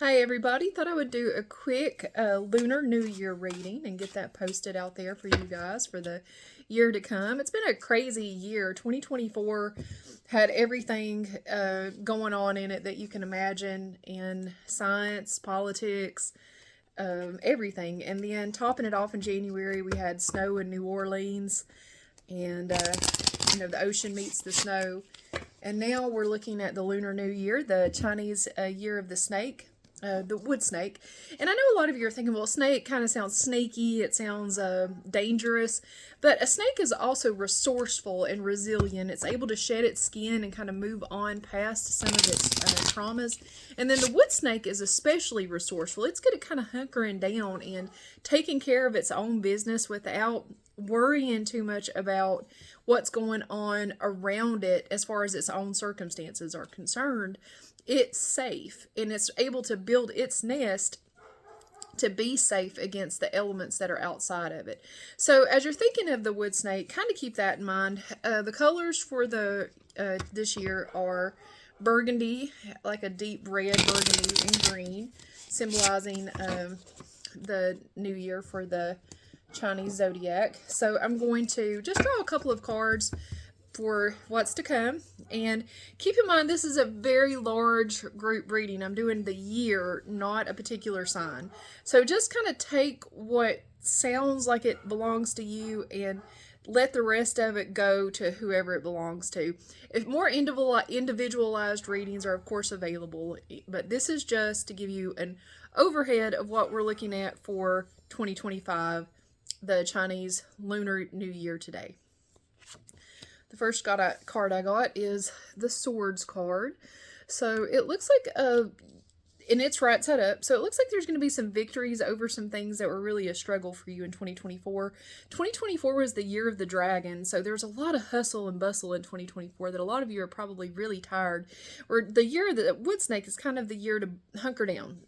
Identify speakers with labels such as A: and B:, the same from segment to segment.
A: Hi everybody, thought I would do a quick Lunar New Year reading and get that posted out there for you guys for the year to come. It's been a crazy year. 2024 had everything going on in it that you can imagine in science, politics, everything. And then topping it off in January, we had snow in New Orleans and the ocean meets the snow. And now we're looking at the Lunar New Year, the Chinese year of the snake. The wood snake. And I know a lot of you are thinking, well, snake kind of sounds snaky, it sounds dangerous, but a snake is also resourceful and resilient. It's able to shed its skin and kind of move on past some of its traumas. And then the wood snake is especially resourceful. It's good at kind of hunkering down and taking care of its own business without worrying too much about what's going on around it as far as its own circumstances are concerned. It's safe and it's able to build its nest to be safe against the elements that are outside of it. So as you're thinking of the wood snake, kind of keep that in mind. The colors for the this year are burgundy, like a deep red, burgundy, and green, symbolizing the new year for the Chinese zodiac. So I'm going to just draw a couple of cards for what's to come, and keep in mind this is a very large group reading. I'm doing the year, not a particular sign, so just kind of take what sounds like it belongs to you and let the rest of it go to whoever it belongs to. If more individualized readings are of course available, but this is just to give you an overhead of what we're looking at for 2025, the Chinese Lunar New Year today. The first card I got is the Swords card. So it looks like and it's right side up. So it looks like there's going to be some victories over some things that were really a struggle for you in 2024. 2024 was the year of the dragon. So there's a lot of hustle and bustle in 2024 that a lot of you are probably really tired. Or the year of the wood snake is kind of the year to hunker down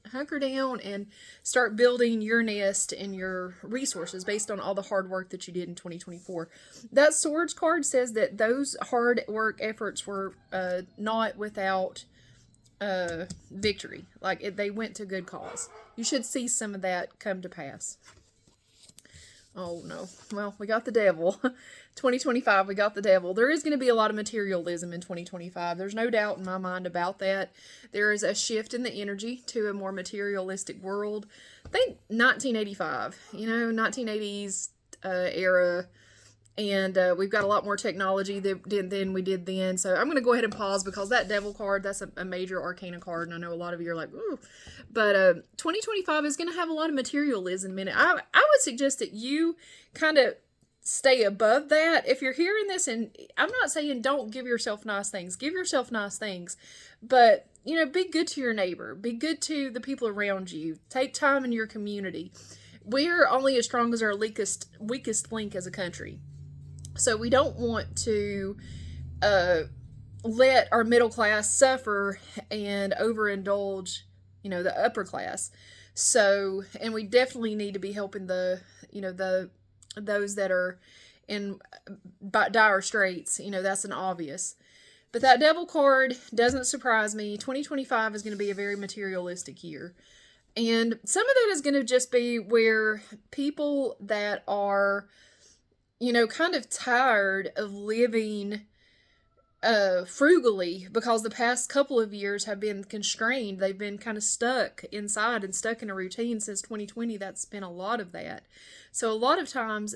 A: and start building your nest and your resources based on all the hard work that you did in 2024. That Swords card says that those hard work efforts were not without victory. They went to good cause. You should see some of that come to pass. Oh no. Well, we got the devil. 2025, we got the devil. There is going to be a lot of materialism in 2025. There's no doubt in my mind about that. There is a shift in the energy to a more materialistic world. Think 1985, 1980s era. And we've got a lot more technology than we did then. So I'm going to go ahead and pause because that devil card, that's a major arcana card. And I know a lot of you are like, ooh. But 2025 is going to have a lot of materialism in it. I would suggest that you kind of stay above that. If you're hearing this, and I'm not saying don't give yourself nice things. Give yourself nice things. But, be good to your neighbor. Be good to the people around you. Take time in your community. We're only as strong as our weakest link as a country. So we don't want to let our middle class suffer and overindulge, the upper class. So, and we definitely need to be helping those that are in dire straits. That's an obvious. But that devil card doesn't surprise me. 2025 is going to be a very materialistic year. And some of that is going to just be where people that are kind of tired of living frugally because the past couple of years have been constrained. They've been kind of stuck inside and stuck in a routine since 2020. That's been a lot of that. So a lot of times,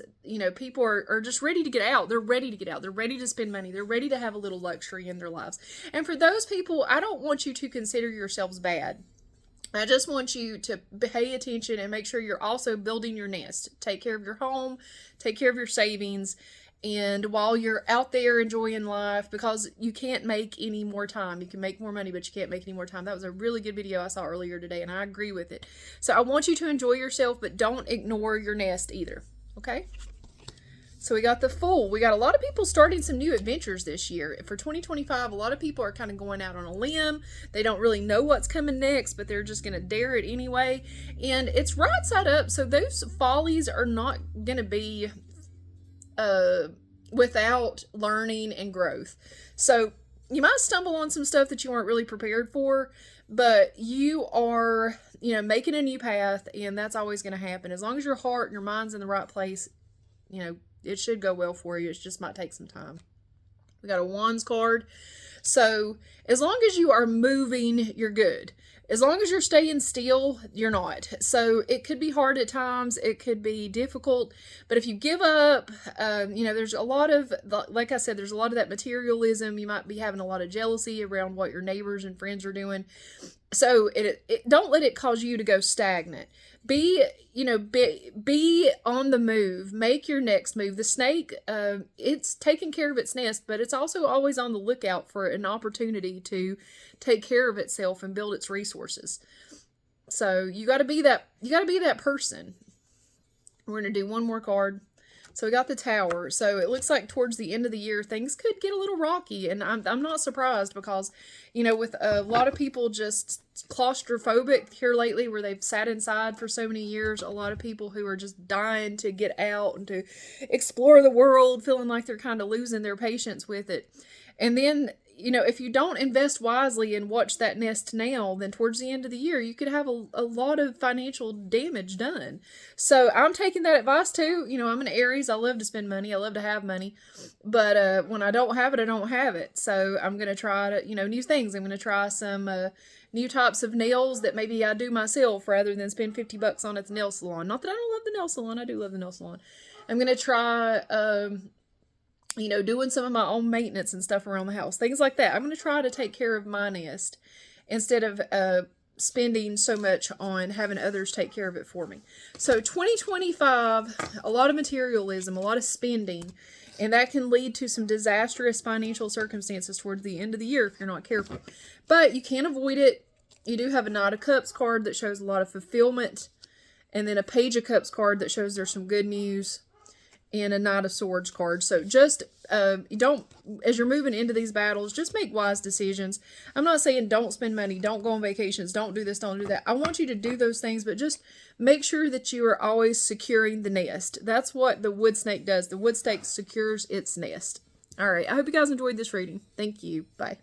A: people are just ready to get out. They're ready to get out. They're ready to spend money. They're ready to have a little luxury in their lives. And for those people, I don't want you to consider yourselves bad. I just want you to pay attention and make sure you're also building your nest. Take care of your home, take care of your savings, and while you're out there enjoying life, because you can't make any more time. You can make more money, but you can't make any more time. That was a really good video I saw earlier today, and I agree with it. So I want you to enjoy yourself, but don't ignore your nest either, okay? So we got the Fool. We got a lot of people starting some new adventures this year. For 2025, a lot of people are kind of going out on a limb. They don't really know what's coming next, but they're just going to dare it anyway. And it's right side up, so those follies are not going to be without learning and growth. So you might stumble on some stuff that you weren't really prepared for, but you are, you know, making a new path, and that's always going to happen. As long as your heart and your mind's in the right place, you know, it should go well for you. It just might take some time. We got a Wands card. So as long as you are moving, you're good. As long as you're staying still, you're not. So it could be hard at times. It could be difficult. But if you give up, you know, there's a lot of, like I said, there's a lot of that materialism. You might be having a lot of jealousy around what your neighbors and friends are doing. So don't let it cause you to go stagnant. Be, you know, be on the move. Make your next move. The snake, it's taking care of its nest, but it's also always on the lookout for an opportunity to take care of itself and build its resources. So you got to be that. You got to be that person. We're going to do one more card. So we got the Tower. So it looks like towards the end of the year, things could get a little rocky. And I'm not surprised because, you know, with a lot of people just claustrophobic here lately where they've sat inside for so many years, a lot of people who are just dying to get out and to explore the world, feeling like they're kind of losing their patience with it. And then, you know, if you don't invest wisely and watch that nest now, then towards the end of the year, you could have a lot of financial damage done. So I'm taking that advice too. You know, I'm an Aries. I love to spend money. I love to have money. But when I don't have it, I don't have it. So I'm going to try to, you know, new things. I'm going to try some new types of nails that maybe I do myself rather than spend $50 on at the nail salon. Not that I don't love the nail salon. I do love the nail salon. I'm going to try... you know, doing some of my own maintenance and stuff around the house. Things like that. I'm going to try to take care of my nest instead of spending so much on having others take care of it for me. So 2025, a lot of materialism, a lot of spending, and that can lead to some disastrous financial circumstances towards the end of the year if you're not careful. But you can't avoid it. You do have a Knight of Cups card that shows a lot of fulfillment, and then a Page of Cups card that shows there's some good news, and a Knight of Swords card. So just, don't, as you're moving into these battles, just make wise decisions. I'm not saying don't spend money, don't go on vacations, don't do this, don't do that. I want you to do those things, but just make sure that you are always securing the nest. That's what the wood snake does. The wood snake secures its nest. All right, I hope you guys enjoyed this reading. Thank you. Bye.